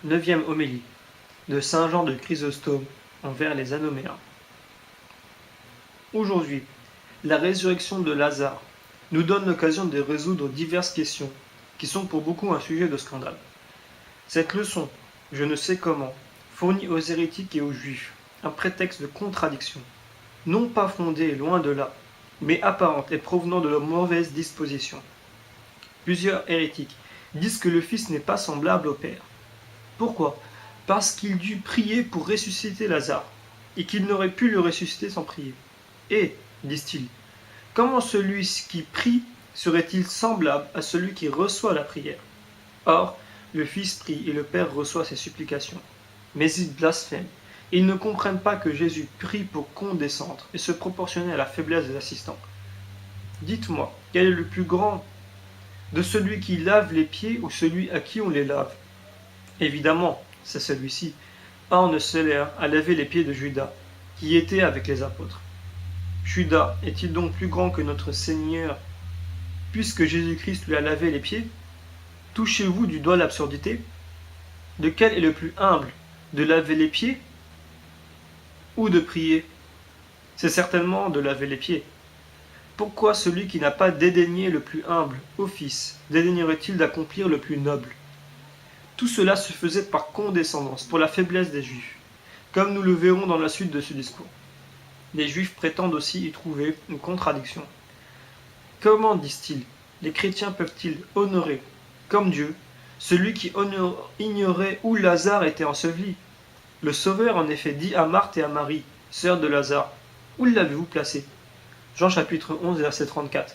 Neuvième homélie de Saint Jean de Chrysostome envers les Anoméens. Aujourd'hui, la résurrection de Lazare nous donne l'occasion de résoudre diverses questions qui sont pour beaucoup un sujet de scandale. Cette leçon, je ne sais comment, fournit aux hérétiques et aux juifs un prétexte de contradiction, non pas fondé loin de là, mais apparente et provenant de leur mauvaise disposition. Plusieurs hérétiques disent que le Fils n'est pas semblable au Père. Pourquoi ? Parce qu'il dut prier pour ressusciter Lazare, et qu'il n'aurait pu le ressusciter sans prier. Et, disent-ils, comment celui qui prie serait-il semblable à celui qui reçoit la prière ? Or, le Fils prie et le Père reçoit ses supplications. Mais ils blasphèment. Ils ne comprennent pas que Jésus prie pour condescendre et se proportionner à la faiblesse des assistants. Dites-moi, quel est le plus grand de celui qui lave les pieds ou celui à qui on les lave ? Évidemment, c'est celui-ci. Orne Seller a lavé les pieds de Judas, qui était avec les apôtres. Judas est-il donc plus grand que notre Seigneur, puisque Jésus-Christ lui a lavé les pieds ? Touchez-vous du doigt l'absurdité ? Lequel est le plus humble, de laver les pieds ou de prier ? C'est certainement de laver les pieds. Pourquoi celui qui n'a pas dédaigné le plus humble office dédaignerait-il d'accomplir le plus noble ? Tout cela se faisait par condescendance, pour la faiblesse des Juifs, comme nous le verrons dans la suite de ce discours. Les Juifs prétendent aussi y trouver une contradiction. Comment, disent-ils, les chrétiens peuvent-ils honorer, comme Dieu, celui qui ignorait où Lazare était enseveli ? Le Sauveur en effet dit à Marthe et à Marie, sœurs de Lazare, où l'avez-vous placé ? Jean chapitre 11, verset 34.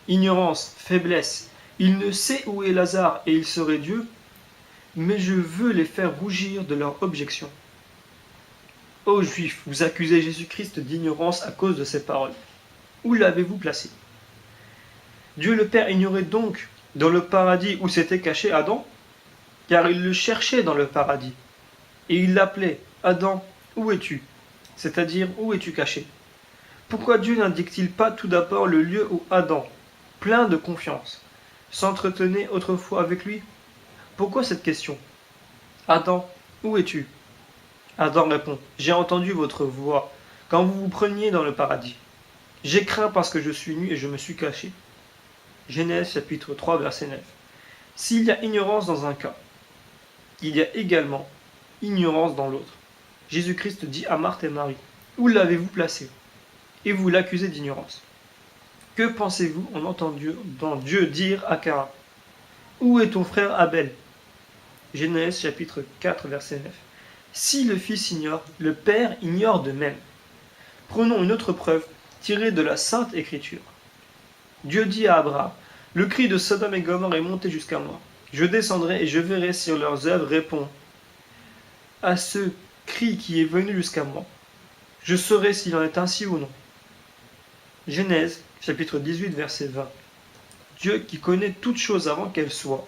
Ignorance, faiblesse, il ne sait où est Lazare et il serait Dieu, mais je veux les faire rougir de leur objection. Ô Juifs, vous accusez Jésus-Christ d'ignorance à cause de ces paroles. Où l'avez-vous placé ? Dieu le Père ignorait donc dans le paradis où s'était caché Adam, car il le cherchait dans le paradis, et il l'appelait « Adam, où es-tu » c'est-à-dire « Où es-tu caché » Pourquoi Dieu n'indique-t-il pas tout d'abord le lieu où Adam, plein de confiance, s'entretenait autrefois avec lui ? Pourquoi cette question ? Adam, où es-tu ? Adam répond, j'ai entendu votre voix quand vous vous preniez dans le paradis. J'ai craint parce que je suis nu et je me suis caché. Genèse chapitre 3 verset 9. S'il y a ignorance dans un cas, il y a également ignorance dans l'autre. Jésus-Christ dit à Marthe et Marie, où l'avez-vous placé ? Et vous l'accusez d'ignorance. Que pensez-vous en entendant Dieu dire à Caïn, où est ton frère Abel ? Genèse chapitre 4 verset 9. Si le Fils ignore, le Père ignore de même. Prenons une autre preuve tirée de la Sainte Écriture. Dieu dit à Abraham, le cri de Sodome et Gomorrhe est monté jusqu'à moi. Je descendrai et je verrai si leurs œuvres répondent à ce cri qui est venu jusqu'à moi. Je saurai s'il en est ainsi ou non. Genèse chapitre 18 verset 20. Dieu qui connaît toutes choses avant qu'elles soient.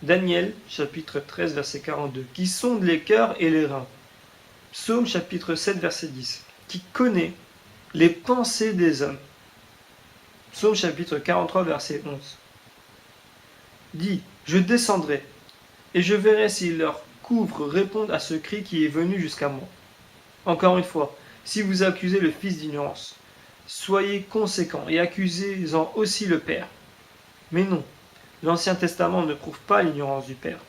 Daniel, chapitre 13, verset 42, qui sonde les cœurs et les reins. Psaume, chapitre 7, verset 10, qui connaît les pensées des hommes. Psaume, chapitre 43, verset 11. Dit, je descendrai, et je verrai si leurs couvres répondent à ce cri qui est venu jusqu'à moi. Encore une fois, si vous accusez le Fils d'ignorance, soyez conséquents et accusez-en aussi le Père. Mais non. L'Ancien Testament ne prouve pas l'ignorance du Père,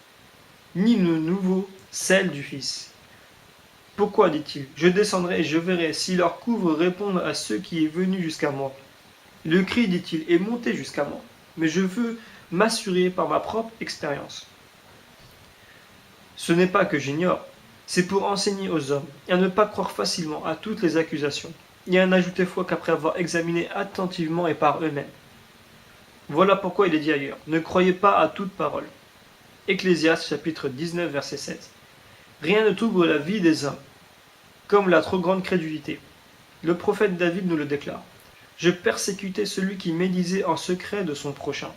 ni le Nouveau celle du Fils. Pourquoi, dit-il, je descendrai et je verrai si leurs couvres répondent à ce qui est venu jusqu'à moi. Le cri, dit-il, est monté jusqu'à moi, mais je veux m'assurer par ma propre expérience. Ce n'est pas que j'ignore, c'est pour enseigner aux hommes et à ne pas croire facilement à toutes les accusations, et à n'ajouter foi qu'après avoir examiné attentivement et par eux-mêmes. Voilà pourquoi il est dit ailleurs, ne croyez pas à toute parole. Ecclésiaste chapitre 19 verset 7. Rien ne trouble la vie des hommes, comme la trop grande crédulité. Le prophète David nous le déclare. Je persécutais celui qui médisait en secret de son prochain.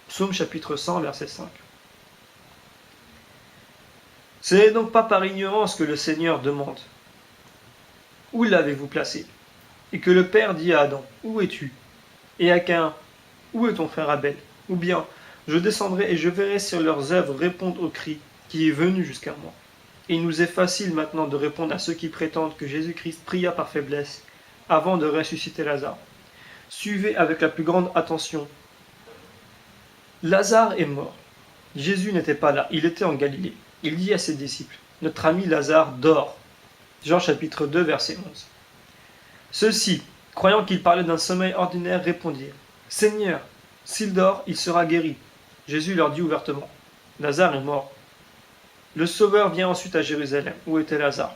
Psaume chapitre 100 verset 5. Ce n'est donc pas par ignorance que le Seigneur demande. Où l'avez-vous placé ? Et que le Père dit à Adam, où es-tu ? Et à Caïn, où est ton frère Abel ? Ou bien, je descendrai et je verrai si leurs œuvres répondent au cri qui est venu jusqu'à moi. Et il nous est facile maintenant de répondre à ceux qui prétendent que Jésus-Christ pria par faiblesse avant de ressusciter Lazare. Suivez avec la plus grande attention. Lazare est mort. Jésus n'était pas là, il était en Galilée. Il dit à ses disciples, notre ami Lazare dort. Jean chapitre 2 verset 11. Ceux-ci, croyant qu'il parlait d'un sommeil ordinaire, répondirent, Seigneur, s'il dort, il sera guéri. Jésus leur dit ouvertement, Lazare est mort. Le Sauveur vient ensuite à Jérusalem, où était Lazare.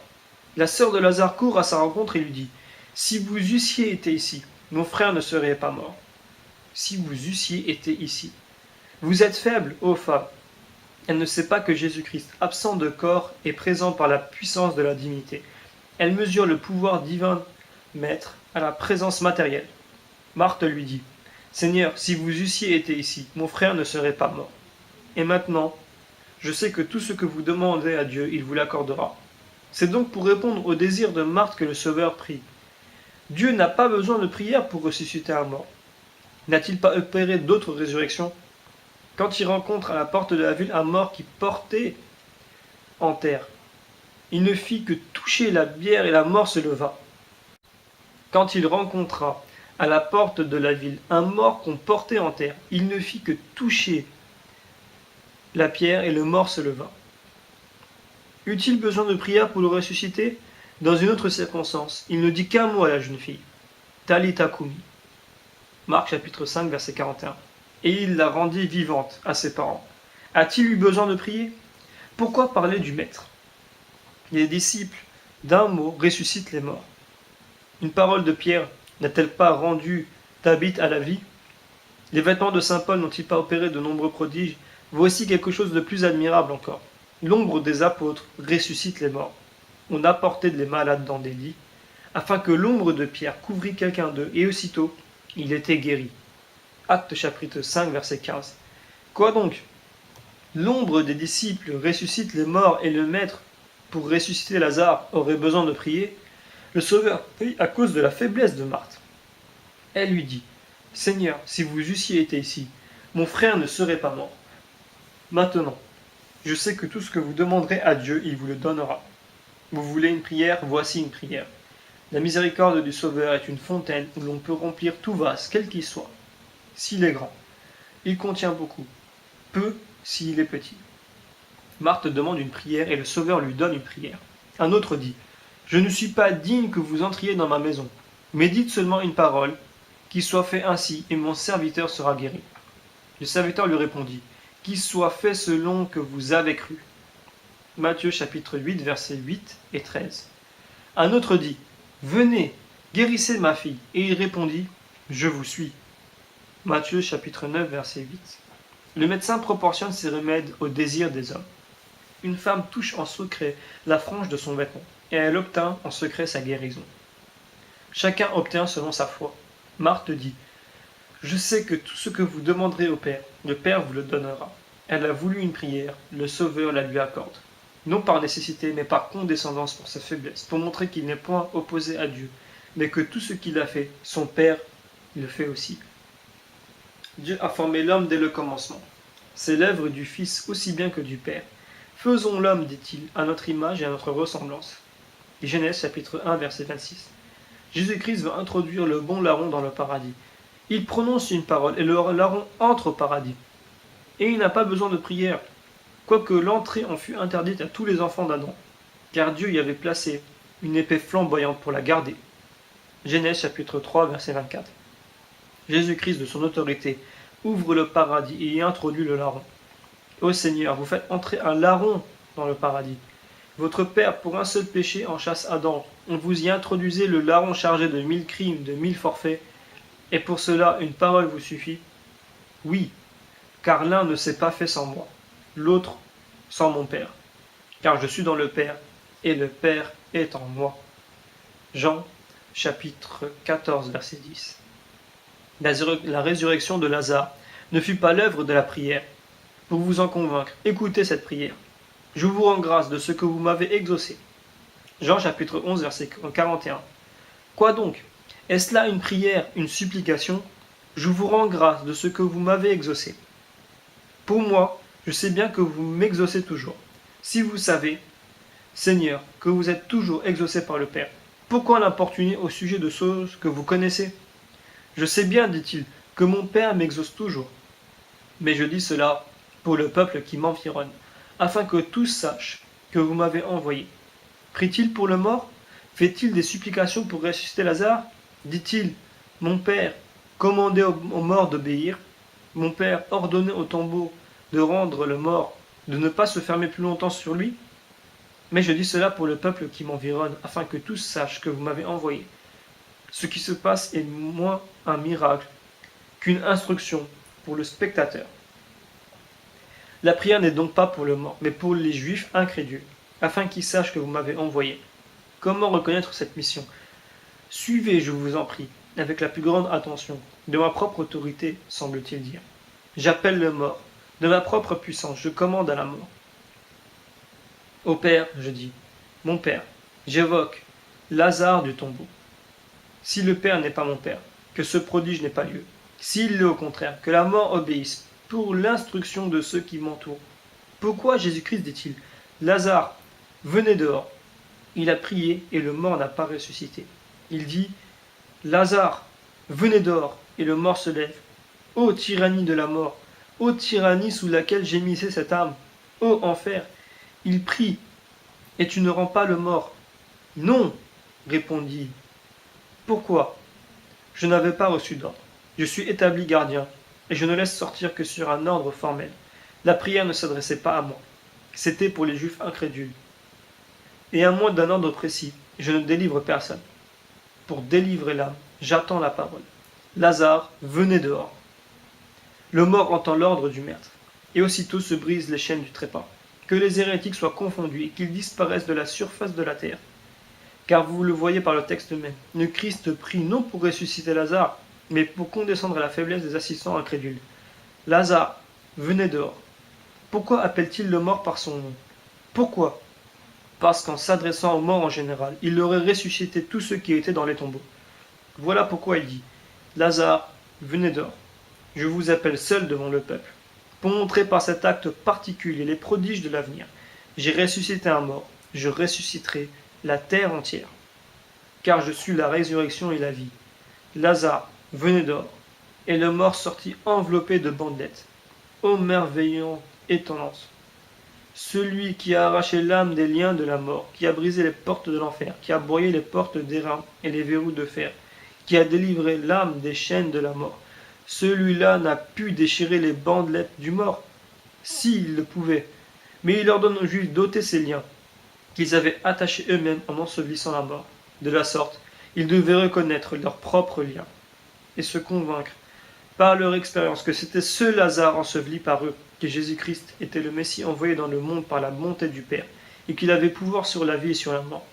La sœur de Lazare court à sa rencontre et lui dit, si vous eussiez été ici, mon frère ne serait pas mort. Si vous eussiez été ici. Vous êtes faible, ô femme. Elle ne sait pas que Jésus-Christ, absent de corps, est présent par la puissance de la divinité. Elle mesure le pouvoir divin maître à la présence matérielle. Marthe lui dit, Seigneur, si vous eussiez été ici, mon frère ne serait pas mort. Et maintenant, je sais que tout ce que vous demandez à Dieu, il vous l'accordera. C'est donc pour répondre au désir de Marthe que le Sauveur prie. Dieu n'a pas besoin de prière pour ressusciter un mort. N'a-t-il pas opéré d'autres résurrections? Quand il rencontre à la porte de la ville un mort qui portait en terre, il ne fit que toucher la bière et la mort se leva. Quand il rencontra à la porte de la ville un mort qu'on portait en terre, il ne fit que toucher la pierre et le mort se leva. Eut-il besoin de prière pour le ressusciter? Dans une autre circonstance, il ne dit qu'un mot à la jeune fille. Talitha Kumi. Marc chapitre 5 verset 41. Et il la rendit vivante à ses parents. A-t-il eu besoin de prier? Pourquoi parler du Maître? Les disciples, d'un mot, ressuscitent les morts. Une parole de Pierre n'a-t-elle pas rendu Tabitha à la vie? Les vêtements de saint Paul n'ont-ils pas opéré de nombreux prodiges? Voici quelque chose de plus admirable encore. L'ombre des apôtres ressuscite les morts. On apportait les malades dans des lits, afin que l'ombre de Pierre couvrît quelqu'un d'eux, et aussitôt, il était guéri. Actes chapitre 5, verset 15. Quoi donc? L'ombre des disciples ressuscite les morts et le Maître, pour ressusciter Lazare, aurait besoin de prier? Le Sauveur prie à cause de la faiblesse de Marthe. Elle lui dit, Seigneur, si vous eussiez été ici, mon frère ne serait pas mort. Maintenant, je sais que tout ce que vous demanderez à Dieu, il vous le donnera. Vous voulez une prière? Voici une prière. La miséricorde du Sauveur est une fontaine où l'on peut remplir tout vase, quel qu'il soit. S'il est grand, il contient beaucoup. Peu, s'il est petit. Marthe demande une prière et le Sauveur lui donne une prière. Un autre dit, je ne suis pas digne que vous entriez dans ma maison, mais dites seulement une parole, qu'il soit fait ainsi, et mon serviteur sera guéri. Le serviteur lui répondit, qu'il soit fait selon que vous avez cru. Matthieu chapitre 8, versets 8 et 13. Un autre dit, venez, guérissez ma fille. Et il répondit, je vous suis. Matthieu chapitre 9, verset 8. Le médecin proportionne ses remèdes aux désirs des hommes. Une femme touche en secret la frange de son vêtement, et elle obtint en secret sa guérison. Chacun obtient selon sa foi. Marthe dit, je sais que tout ce que vous demanderez au Père, le Père vous le donnera. Elle a voulu une prière, le Sauveur la lui accorde. Non par nécessité, mais par condescendance pour sa faiblesse, pour montrer qu'il n'est point opposé à Dieu, mais que tout ce qu'il a fait, son Père le fait aussi. Dieu a formé l'homme dès le commencement. C'est l'œuvre du Fils aussi bien que du Père. Faisons l'homme, dit-il, à notre image et à notre ressemblance. Genèse chapitre 1, verset 26. Jésus-Christ va introduire le bon larron dans le paradis. Il prononce une parole et le larron entre au paradis. Et il n'a pas besoin de prière, quoique l'entrée en fût interdite à tous les enfants d'Adam, car Dieu y avait placé une épée flamboyante pour la garder. Genèse chapitre 3, verset 24. Jésus-Christ, de son autorité, ouvre le paradis et y introduit le larron. Ô Seigneur, vous faites entrer un larron dans le paradis. Votre Père, pour un seul péché, en chasse Adam. On vous y introduisez le larron chargé de 1000 crimes, de 1000 forfaits, et pour cela une parole vous suffit? Oui, car l'un ne s'est pas fait sans moi, l'autre sans mon Père, car je suis dans le Père, et le Père est en moi. Jean, chapitre 14, verset 10. La résurrection de Lazare ne fut pas l'œuvre de la prière. Pour vous en convaincre, écoutez cette prière. Je vous rends grâce de ce que vous m'avez exaucé. Jean chapitre 11, verset 41. Quoi donc? Est-ce là une prière, une supplication? Je vous rends grâce de ce que vous m'avez exaucé. Pour moi, je sais bien que vous m'exaucez toujours. Si vous savez, Seigneur, que vous êtes toujours exaucé par le Père, pourquoi l'importuner au sujet de choses que vous connaissez? Je sais bien, dit-il, que mon Père m'exauce toujours. Mais je dis cela pour le peuple qui m'environne, afin que tous sachent que vous m'avez envoyé. Prie-t-il pour le mort? Fait-il des supplications pour ressusciter Lazare? Dit-il, mon Père, commandez aux morts d'obéir. Mon Père, ordonnez au tombeau de rendre le mort, de ne pas se fermer plus longtemps sur lui. Mais je dis cela pour le peuple qui m'environne, afin que tous sachent que vous m'avez envoyé. Ce qui se passe est moins un miracle qu'une instruction pour le spectateur. La prière n'est donc pas pour le mort, mais pour les Juifs incrédules, afin qu'ils sachent que vous m'avez envoyé. Comment reconnaître cette mission? Suivez, je vous en prie, avec la plus grande attention, de ma propre autorité, semble-t-il dire. J'appelle le mort, de ma propre puissance, je commande à la mort. Ô Père, je dis, mon Père, j'évoque Lazare du tombeau. Si le Père n'est pas mon Père, que ce prodige n'ait pas lieu. S'il l'est au contraire, que la mort obéisse pour l'instruction de ceux qui m'entourent. Pourquoi Jésus-Christ dit-il, Lazare, venez dehors. Il a prié et le mort n'a pas ressuscité. Il dit, Lazare, venez dehors, et le mort se lève. Ô tyrannie de la mort, ô tyrannie sous laquelle gémissait cette âme, ô enfer, il prie, et tu ne rends pas le mort. Non, répondit. Pourquoi? Je n'avais pas reçu d'ordre. Je suis établi gardien, et je ne laisse sortir que sur un ordre formel. La prière ne s'adressait pas à moi. C'était pour les Juifs incrédules. Et à moins d'un ordre précis, je ne délivre personne. Pour délivrer l'âme, j'attends la parole. Lazare, venez dehors. Le mort entend l'ordre du maître, et aussitôt se brisent les chaînes du trépas. Que les hérétiques soient confondus et qu'ils disparaissent de la surface de la terre. Car vous le voyez par le texte même, le Christ prie non pour ressusciter Lazare, mais pour condescendre à la faiblesse des assistants incrédules. Lazare, venez dehors. Pourquoi appelle-t-il le mort par son nom? Pourquoi? Parce qu'en s'adressant aux morts en général, il aurait ressuscité tous ceux qui étaient dans les tombeaux. Voilà pourquoi il dit, Lazare, venez dehors. Je vous appelle seul devant le peuple, pour montrer par cet acte particulier les prodiges de l'avenir. J'ai ressuscité un mort, je ressusciterai la terre entière. Car je suis la résurrection et la vie. Lazare, venez dehors. Et le mort sortit enveloppé de bandelettes. Ô merveilleuse étonnance! Celui qui a arraché l'âme des liens de la mort, qui a brisé les portes de l'enfer, qui a broyé les portes d'airain et les verrous de fer, qui a délivré l'âme des chaînes de la mort, celui-là n'a pu déchirer les bandelettes du mort, s'il le pouvait. Mais il ordonne aux Juifs d'ôter ces liens, qu'ils avaient attachés eux-mêmes en ensevelissant la mort. De la sorte, ils devaient reconnaître leurs propres liens, et se convaincre, par leur expérience, que c'était ce Lazare enseveli par eux, que Jésus-Christ était le Messie envoyé dans le monde par la bonté du Père, et qu'il avait pouvoir sur la vie et sur la mort.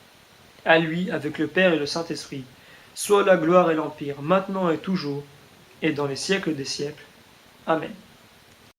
À lui, avec le Père et le Saint-Esprit, soit la gloire et l'empire, maintenant et toujours, et dans les siècles des siècles. Amen.